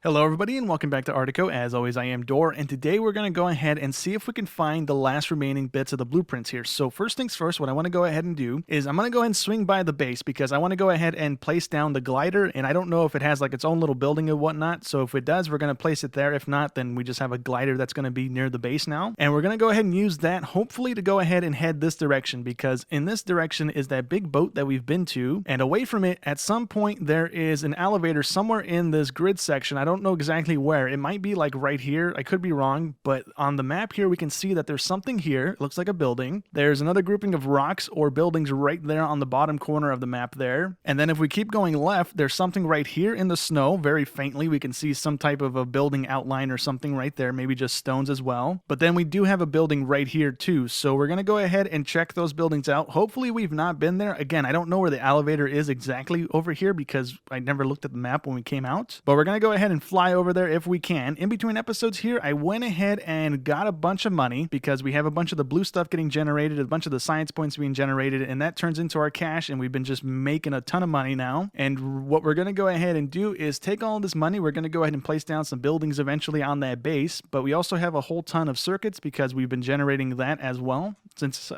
Hello everybody and welcome back to Arctico. As always, I am Dor, and today we're going to go ahead and see if we can find the last remaining bits of the blueprints here. So first things first, what I want to go ahead and do is I'm going to go ahead and swing by the base because I want to go ahead and place down the glider, and I don't know if it has like its own little building and whatnot. So if it does, we're going to place it there. If not, then we just have a glider that's going to be near the base now. And we're going to go ahead and use that hopefully to go ahead and head this direction, because in this direction is that big boat that we've been to, and away from it at some point there is an elevator somewhere in this grid section. I don't know exactly where. It might be like right here. I could be wrong, but on the map here we can see that there's something here. It looks like a building. There's another grouping of rocks or buildings right there on the bottom corner of the map there. And then if we keep going left, there's something right here in the snow. Very faintly we can see some type of a building outline or something right there, maybe just stones as well. But then we do have a building right here too, so we're gonna go ahead and check those buildings out. Hopefully we've not been there. Again, I don't know where the elevator is exactly over here because I never looked at the map when we came out, but we're gonna go ahead and fly over there if we can. In between episodes here, I went ahead and got a bunch of money because we have a bunch of the blue stuff getting generated, a bunch of the science points being generated, and that turns into our cash, and we've been just making a ton of money now. And what we're going to go ahead and do is take all this money, we're going to go ahead and place down some buildings eventually on that base, but we also have a whole ton of circuits because we've been generating that as well. Since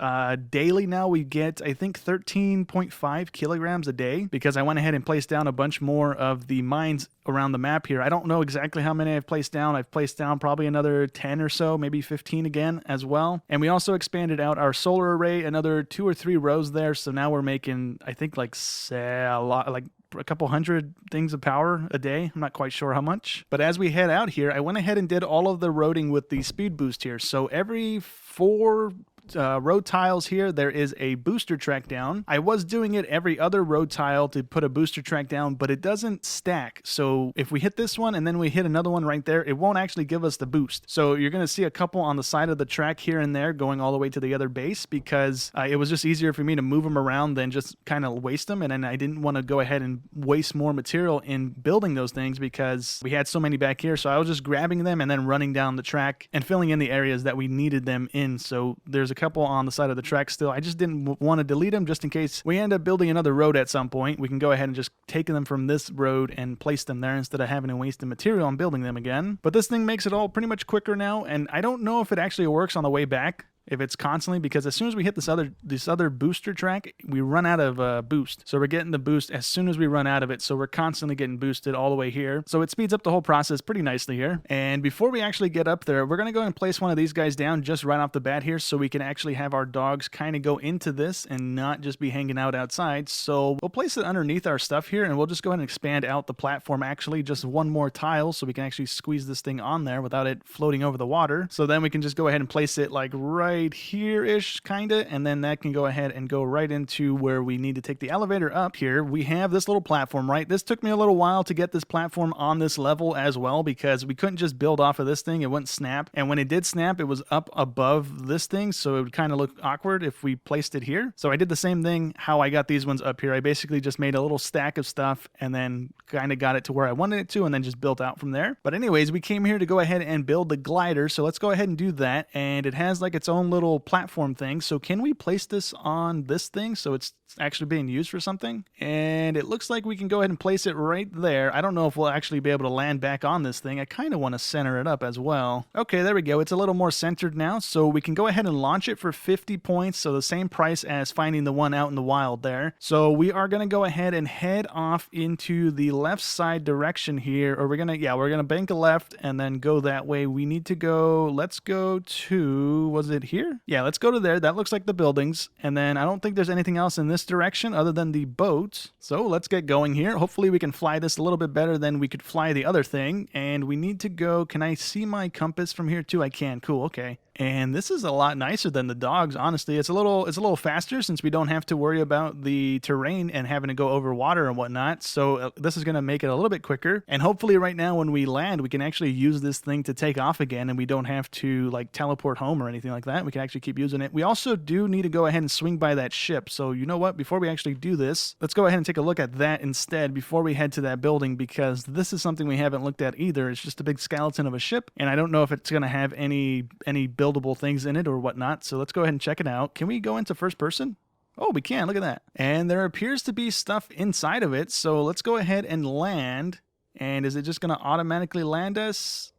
daily now we get, I think, 13.5 kilograms a day because I went ahead and placed down a bunch more of the mines around the map here. I don't know exactly how many I've placed down. I've placed down probably another 10 or so, maybe 15 again as well. And we also expanded out our solar array, another 2 or 3 rows there. So now we're making, I think, like a couple hundred things of power a day. I'm not quite sure how much. But as we head out here, I went ahead and did all of the roading with the speed boost here. So every 4 road tiles here, there is a booster track down. I was doing it every other road tile to put a booster track down, but it doesn't stack. So if we hit this one and then we hit another one right there, it won't actually give us the boost. So you're going to see a couple on the side of the track here and there going all the way to the other base because it was just easier for me to move them around than just kind of waste them. And then I didn't want to go ahead and waste more material in building those things because we had so many back here. So I was just grabbing them and then running down the track and filling in the areas that we needed them in. So there's a couple on the side of the track still. I just didn't want to delete them just in case we end up building another road at some point. We can go ahead and just take them from this road and place them there instead of having to waste the material on building them again. But this thing makes it all pretty much quicker now, and I don't know if it actually works on the way back, if it's constantly, because as soon as we hit this other booster track, we run out of boost. So we're getting the boost as soon as we run out of it. So we're constantly getting boosted all the way here. So it speeds up the whole process pretty nicely here. And before we actually get up there, we're going to go and place one of these guys down just right off the bat here so we can actually have our dogs kind of go into this and not just be hanging out outside. So we'll place it underneath our stuff here, and we'll just go ahead and expand out the platform actually just one more tile so we can actually squeeze this thing on there without it floating over the water. So then we can just go ahead and place it like right here-ish kind of, and then that can go ahead and go right into where we need to take the elevator up here. We have this little platform, right? This took me a little while to get this platform on this level as well because we couldn't just build off of this thing. It wouldn't snap, and when it did snap, it was up above this thing, so it would kind of look awkward if we placed it here. So I did the same thing how I got these ones up here. I basically just made a little stack of stuff and then kind of got it to where I wanted it to and then just built out from there. But anyways, we came here to go ahead and build the glider, so let's go ahead and do that. And it has like its own little platform thing. So can we place this on this thing so it's actually being used for something? And it looks like we can go ahead and place it right there. I don't know if we'll actually be able to land back on this thing. I kind of want to center it up as well. Okay, there we go. It's a little more centered now. So we can go ahead and launch it for 50 points. So the same price as finding the one out in the wild there. So we are going to go ahead and head off into the left side direction here. Or we're going to bank a left and then go that way. We need to go, let's go to, was it here? Yeah, let's go to there. That looks like the buildings. And then I don't think there's anything else in this direction other than the boat. So let's get going here. Hopefully we can fly this a little bit better than we could fly the other thing. And we need to go, can I see my compass from here too? I can. Cool. Okay. And this is a lot nicer than the dogs, honestly. It's a little faster since we don't have to worry about the terrain and having to go over water and whatnot. So this is going to make it a little bit quicker. And hopefully right now when we land, we can actually use this thing to take off again, and we don't have to like teleport home or anything like that. We can actually keep using it. We also do need to go ahead and swing by that ship. So you know what? Before we actually do this, let's go ahead and take a look at that instead before we head to that building, because this is something we haven't looked at either. It's just a big skeleton of a ship, and I don't know if it's going to have any buildable things in it or whatnot. So let's go ahead and check it out. Can we go into first person? Oh, we can. Look at that. And there appears to be stuff inside of it. So let's go ahead and land And is it just going to automatically land us?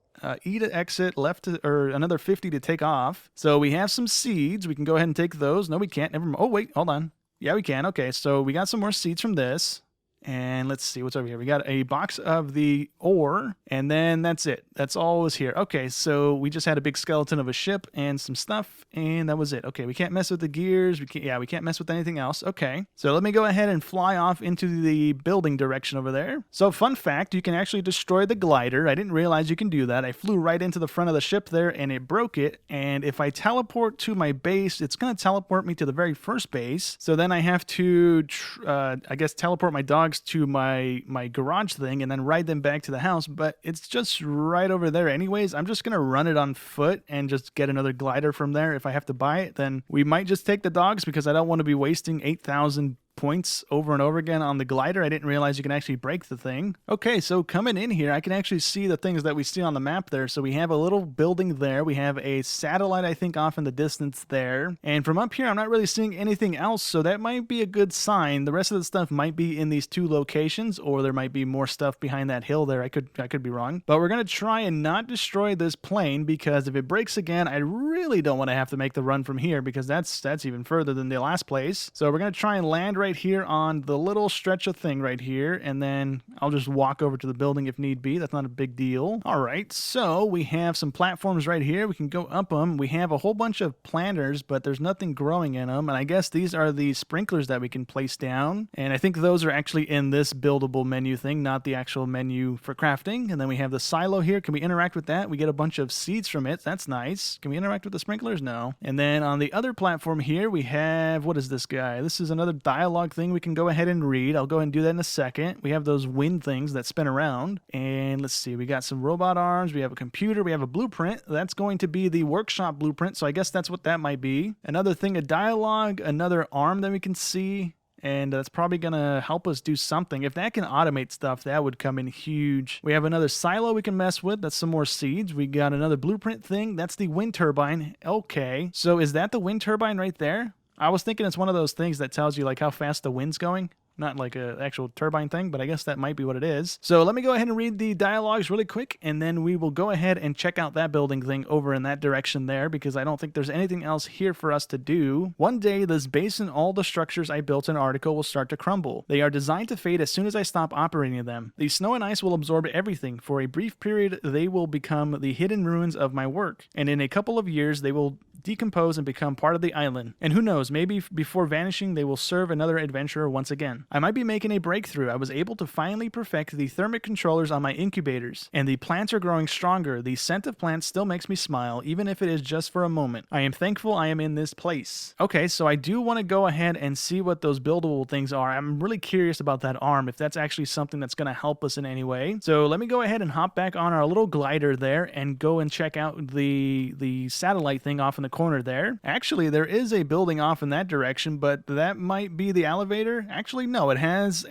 E to exit, left to, or another 50 to take off. So we have some seeds. We can go ahead and take those. No, we can't. Never mind. Oh, wait, hold on. Yeah, we can. Okay, so we got some more seeds from this. And let's see what's over here. We got a box of the ore, and then that's it. That's all was here. Okay, so we just had a big skeleton of a ship and some stuff, and that was it. Okay, we can't mess with the gears. We can't mess with anything else. Okay, so let me go ahead and fly off into the building direction over there. So fun fact, you can actually destroy the glider. I didn't realize you can do that. I flew right into the front of the ship there, and it broke it. And if I teleport to my base, it's going to teleport me to the very first base. So then I have to, I guess, teleport my dog to my garage thing and then ride them back to the house, but it's just right over there anyways. I'm just gonna run it on foot and just get another glider from there. If I have to buy it, then we might just take the dogs because I don't want to be wasting 8,000 points over and over again on the glider. I didn't realize you can actually break the thing. Okay, so coming in here, I can actually see the things that we see on the map there. So we have a little building there. We have a satellite, I think, off in the distance there. And from up here, I'm not really seeing anything else, so that might be a good sign. The rest of the stuff might be in these two locations, or there might be more stuff behind that hill there. I could be wrong. But we're going to try and not destroy this plane, because if it breaks again, I really don't want to have to make the run from here, because that's even further than the last place. So we're going to try and land right here on the little stretch of thing right here, and then I'll just walk over to the building if need be. That's not a big deal. All right, so we have some platforms right here. We can go up them. We have a whole bunch of planters, but there's nothing growing in them, and I guess these are the sprinklers that we can place down, and I think those are actually in this buildable menu thing, not the actual menu for crafting. And then we have the silo here. Can we interact with that? We get a bunch of seeds from it. That's nice. Can we interact with the sprinklers? No. And then on the other platform here, we have, what is this guy? This is another dialogue thing we can go ahead and read. I'll go ahead and do that in a second. We have those wind things that spin around. And let's see, we got some robot arms, we have a computer, we have a blueprint. That's going to be the workshop blueprint, so I guess that's what that might be. Another thing of dialogue, another arm that we can see. And that's probably going to help us do something. If that can automate stuff, that would come in huge. We have another silo we can mess with. That's some more seeds. We got another blueprint thing. That's the wind turbine. Okay, so is that the wind turbine right there? I was thinking it's one of those things that tells you like how fast the wind's going. Not like an actual turbine thing, but I guess that might be what it is. So let me go ahead and read the dialogues really quick, and then we will go ahead and check out that building thing over in that direction there, because I don't think there's anything else here for us to do. One day, this base and all the structures I built in Arctico will start to crumble. They are designed to fade as soon as I stop operating them. The snow and ice will absorb everything. For a brief period, they will become the hidden ruins of my work, and in a couple of years, they will decompose and become part of the island. And who knows, maybe before vanishing, they will serve another adventurer once again. I might be making a breakthrough. I was able to finally perfect the thermic controllers on my incubators, and the plants are growing stronger. The scent of plants still makes me smile, even if it is just for a moment. I am thankful I am in this place. Okay, so I do want to go ahead and see what those buildable things are. I'm really curious about that arm, if that's actually something that's going to help us in any way. So let me go ahead and hop back on our little glider there and go and check out the satellite thing off in the corner there. Actually, there is a building off in that direction, but that might be the elevator. Actually, no, it has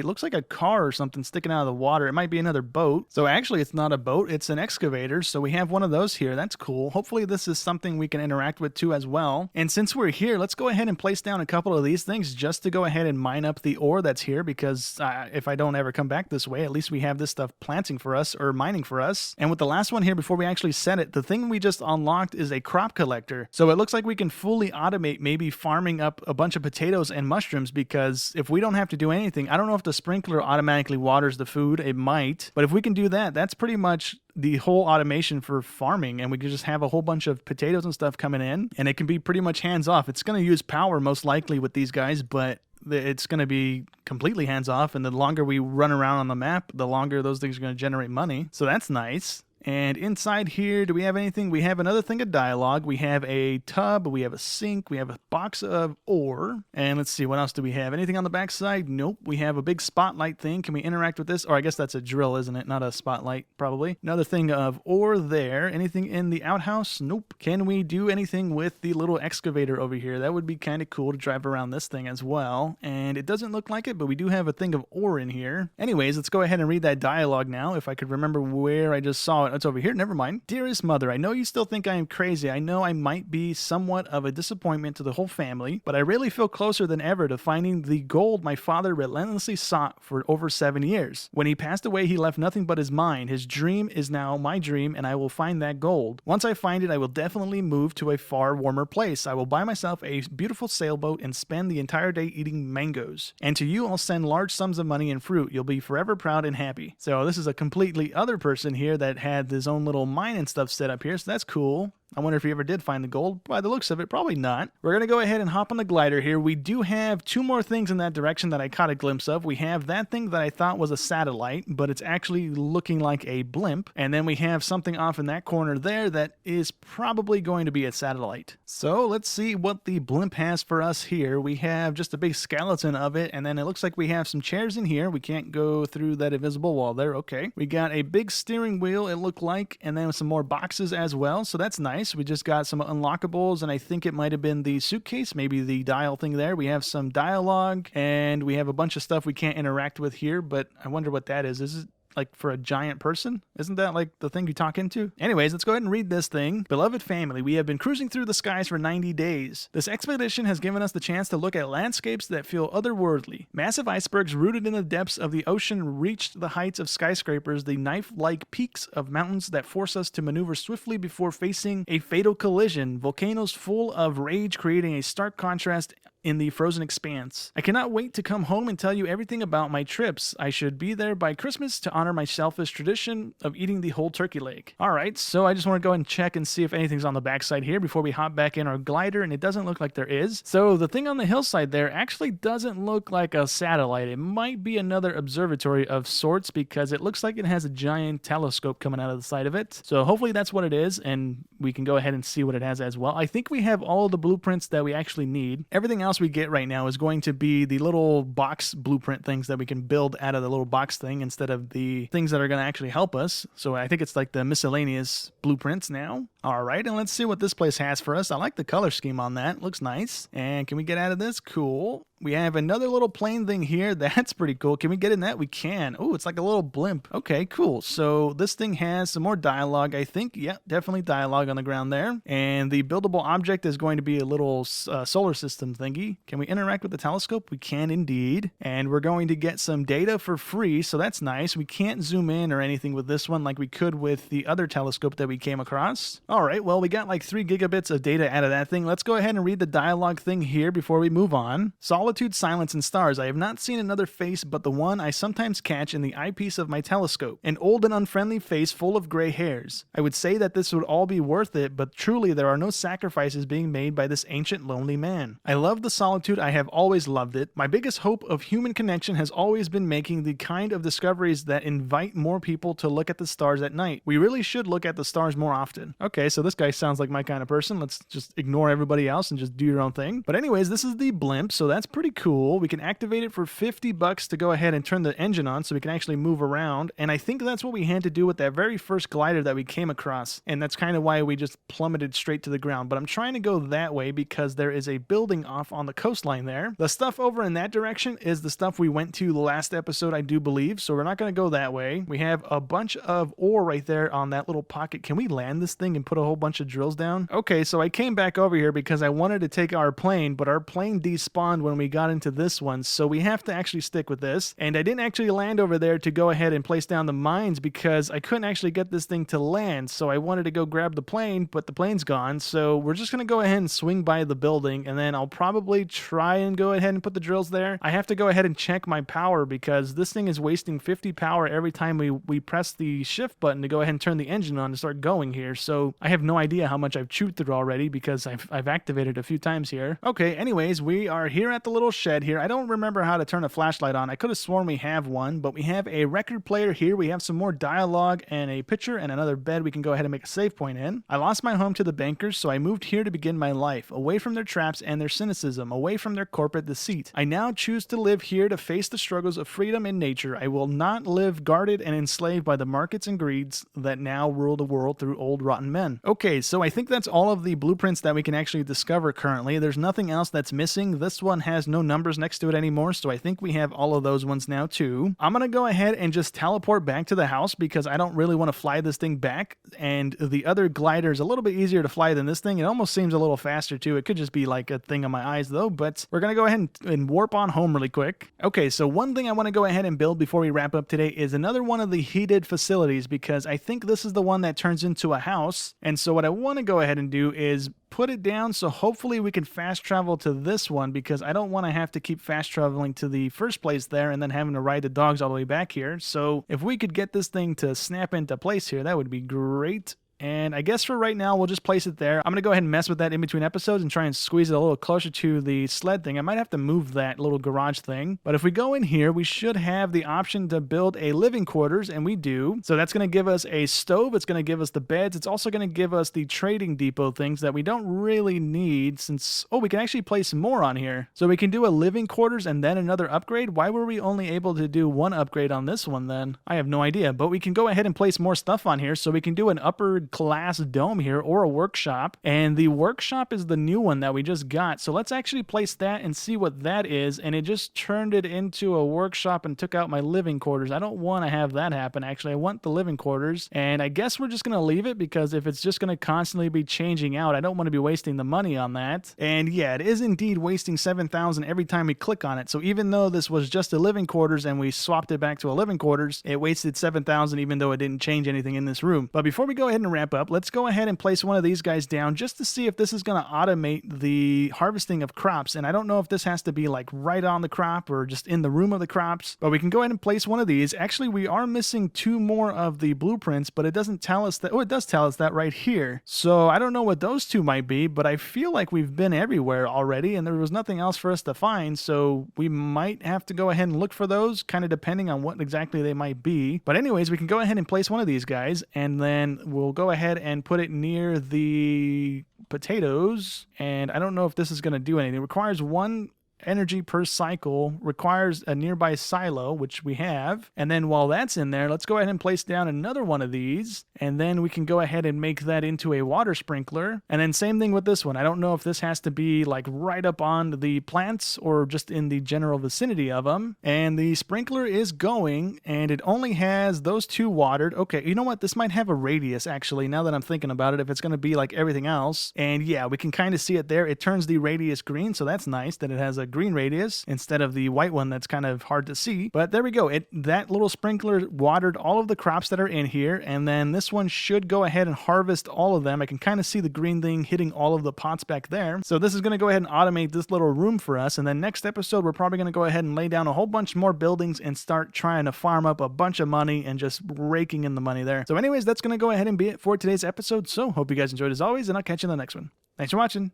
looks like a car or something sticking out of the water. It might be another boat. So actually, it's not a boat, it's an excavator. So we have one of those here. That's cool. Hopefully this is something we can interact with too as well. And since we're here, let's go ahead and place down a couple of these things just to go ahead and mine up the ore that's here, because if I don't ever come back this way, at least we have this stuff planting for us or mining for us. And with the last one here, before we actually set it, the thing we just unlocked is a crop collector. So it looks like we can fully automate maybe farming up a bunch of potatoes and mushrooms, because if we don't have to do anything, I don't know if the sprinkler automatically waters the food. It might, but if we can do that, that's pretty much the whole automation for farming, and we can just have a whole bunch of potatoes and stuff coming in, and it can be pretty much hands off. It's going to use power most likely with these guys, but it's going to be completely hands off, and the longer we run around on the map, the longer those things are going to generate money. So that's nice. And inside here, do we have anything? We have another thing of dialogue. We have a tub, we have a sink, we have a box of ore. And let's see, what else do we have? Anything on the back side? Nope. We have a big spotlight thing. Can we interact with this? Or I guess that's a drill, isn't it? Not a spotlight, probably. Another thing of ore there. Anything in the outhouse? Nope. Can we do anything with the little excavator over here? That would be kind of cool to drive around this thing as well. And it doesn't look like it, but we do have a thing of ore in here. Anyways, let's go ahead and read that dialogue now, if I could remember where I just saw it what? It's over here. Never mind. Dearest mother, I know you still think I am crazy. I know I might be somewhat of a disappointment to the whole family, but I really feel closer than ever to finding the gold my father relentlessly sought for over 7 years. When he passed away, he left nothing but his mind. His dream is now my dream, and I will find that gold. Once I find it, I will definitely move to a far warmer place. I will buy myself a beautiful sailboat and spend the entire day eating mangoes. And to you, I'll send large sums of money and fruit. You'll be forever proud and happy. So this is a completely other person here that had his own little mine and stuff set up here, so that's cool. I wonder if he ever did find the gold. By the looks of it, probably not. We're going to go ahead and hop on the glider here. We do have 2 more things in that direction that I caught a glimpse of. We have that thing that I thought was a satellite, but it's actually looking like a blimp. And then we have something off in that corner there that is probably going to be a satellite. So let's see what the blimp has for us here. We have just a big skeleton of it, and then it looks like we have some chairs in here. We can't go through that invisible wall there. Okay. We got a big steering wheel, it looked like, and then some more boxes as well. So that's nice. We just got some unlockables, and I think it might have been the suitcase, maybe the dial thing there. We have some dialogue, and we have a bunch of stuff we can't interact with here, but I wonder what that is. Is it like for a giant person? Isn't that like the thing you talk into? Anyways, let's go ahead and read this thing. Beloved family, we have been cruising through the skies for 90 days. This expedition has given us the chance to look at landscapes that feel otherworldly. Massive icebergs rooted in the depths of the ocean reached the heights of skyscrapers, the knife-like peaks of mountains that force us to maneuver swiftly before facing a fatal collision. Volcanoes full of rage creating a stark contrast in the frozen expanse. I cannot wait to come home and tell you everything about my trips. I should be there by Christmas to honor my selfish tradition of eating the whole turkey leg. Alright, so I just want to go ahead and check and see if anything's on the backside here before we hop back in our glider, and it doesn't look like there is. So the thing on the hillside there actually doesn't look like a satellite. It might be another observatory of sorts because it looks like it has a giant telescope coming out of the side of it. So hopefully that's what it is, and we can go ahead and see what it has as well. I think we have all of the blueprints that we actually need. Everything else we get right now is going to be the little box blueprint things that we can build out of the little box thing instead of the things that are going to actually help us. So I think it's like the miscellaneous blueprints now. All right, and let's see what this place has for us. I like the color scheme on that. Looks nice. And can we get out of this? Cool. We have another little plane thing here. That's pretty cool. Can we get in that? We can. Oh, it's like a little blimp. Okay, cool. So this thing has some more dialogue, I think. Yeah, definitely dialogue on the ground there. And the buildable object is going to be a little solar system thingy. Can we interact with the telescope? We can indeed. And we're going to get some data for free, so that's nice. We can't zoom in or anything with this one like we could with the other telescope that we came across. All right, well, we got like 3 gigabits of data out of that thing. Let's go ahead and read the dialogue thing here before we move on. Solitude, silence, and stars. I have not seen another face but the one I sometimes catch in the eyepiece of my telescope. An old and unfriendly face full of gray hairs. I would say that this would all be worth it, but truly there are no sacrifices being made by this ancient lonely man. I love the solitude. I have always loved it. My biggest hope of human connection has always been making the kind of discoveries that invite more people to look at the stars at night. We really should look at the stars more often. Okay, so this guy sounds like my kind of person. Let's just ignore everybody else and just do your own thing. But anyways, this is the blimp, so that's pretty cool. We can activate it for $50 to go ahead and turn the engine on so we can actually move around. And I think that's what we had to do with that very first glider that we came across. And that's kind of why we just plummeted straight to the ground. But I'm trying to go that way because there is a building off on the coastline there. The stuff over in that direction is the stuff we went to the last episode, I do believe. So we're not going to go that way. We have a bunch of ore right there on that little pocket. Can we land this thing and put a whole bunch of drills down? Okay, so I came back over here because I wanted to take our plane, but our plane despawned when we got into this one, so we have to actually stick with this. And I didn't actually land over there to go ahead and place down the mines because I couldn't actually get this thing to land, so I wanted to go grab the plane, but the plane's gone. So we're just gonna go ahead and swing by the building, and then I'll probably try and go ahead and put the drills there. I have to go ahead and check my power because this thing is wasting 50 power every time we press the shift button to go ahead and turn the engine on to start going here. So I have no idea how much I've chewed through already because I've activated a few times here. Okay, anyways, we are here at the little shed here. I don't remember how to turn a flashlight on. I could have sworn we have one, but we have a record player here. We have some more dialogue and a picture and another bed we can go ahead and make a save point in. I lost my home to the bankers, so I moved here to begin my life, away from their traps and their cynicism, away from their corporate deceit. I now choose to live here to face the struggles of freedom in nature. I will not live guarded and enslaved by the markets and greeds that now rule the world through old rotten men. Okay, so I think that's all of the blueprints that we can actually discover currently. There's nothing else that's missing. This one has has no numbers next to it anymore, so I think we have all of those ones now too. I'm gonna go ahead and just teleport back to the house because I don't really want to fly this thing back, and the other glider is a little bit easier to fly than this thing. It almost seems a little faster too. It could just be like a thing on my eyes though, but we're gonna go ahead and warp on home really quick. Okay, so one thing I want to go ahead and build before we wrap up today is another one of the heated facilities, because I think this is the one that turns into a house. And so what I want to go ahead and do is put it down so hopefully we can fast travel to this one, because I don't want to have to keep fast traveling to the first place there and then having to ride the dogs all the way back here. So if we could get this thing to snap into place here, that would be great. And I guess for right now, we'll just place it there. I'm going to go ahead and mess with that in between episodes and try and squeeze it a little closer to the sled thing. I might have to move that little garage thing. But if we go in here, we should have the option to build a living quarters, and we do. So that's going to give us a stove. It's going to give us the beds. It's also going to give us the trading depot things that we don't really need since... Oh, we can actually place more on here. So we can do a living quarters and then another upgrade. Why were we only able to do one upgrade on this one then? I have no idea. But we can go ahead and place more stuff on here. So we can do an upper class dome here or a workshop, and the workshop is the new one that we just got. So let's actually place that and see what that is, and it just turned it into a workshop and took out my living quarters. I don't want to have that happen. Actually, I want the living quarters, and I guess we're just going to leave it, because if it's just going to constantly be changing out, I don't want to be wasting the money on that. And yeah, it is indeed wasting 7,000 every time we click on it. So even though this was just a living quarters and we swapped it back to a living quarters, it wasted 7,000 even though it didn't change anything in this room. But before we go ahead and wrap up, let's go ahead and place one of these guys down just to see if this is going to automate the harvesting of crops. And I don't know if this has to be like right on the crop or just in the room of the crops, but we can go ahead and place one of these. Actually, we are missing 2 more of the blueprints, but it doesn't tell us that. Oh, it does tell us that right here. So I don't know what those 2 might be, but I feel like we've been everywhere already and there was nothing else for us to find. So we might have to go ahead and look for those, kind of depending on what exactly they might be. But anyways, we can go ahead and place one of these guys, and then we'll go ahead and put it near the potatoes. And I don't know if this is going to do anything. It requires 1 energy per cycle, requires a nearby silo, which we have. And then while that's in there, let's go ahead and place down another one of these, and then we can go ahead and make that into a water sprinkler. And then same thing with this one. I don't know if this has to be like right up on the plants or just in the general vicinity of them. And the sprinkler is going, and it only has those 2 watered. Okay, you know what? This might have a radius actually, now that I'm thinking about it, if it's going to be like everything else. And yeah, we can kind of see it there. It turns the radius green, so that's nice that it has a green radius instead of the white one that's kind of hard to see. But there we go. That little sprinkler watered all of the crops that are in here, and then this one should go ahead and harvest all of them. I can kind of see the green thing hitting all of the pots back there. So this is going to go ahead and automate this little room for us, and then next episode we're probably going to go ahead and lay down a whole bunch more buildings and start trying to farm up a bunch of money and just raking in the money there. So anyways, that's going to go ahead and be it for today's episode. So hope you guys enjoyed as always, and I'll catch you in the next one. Thanks for watching.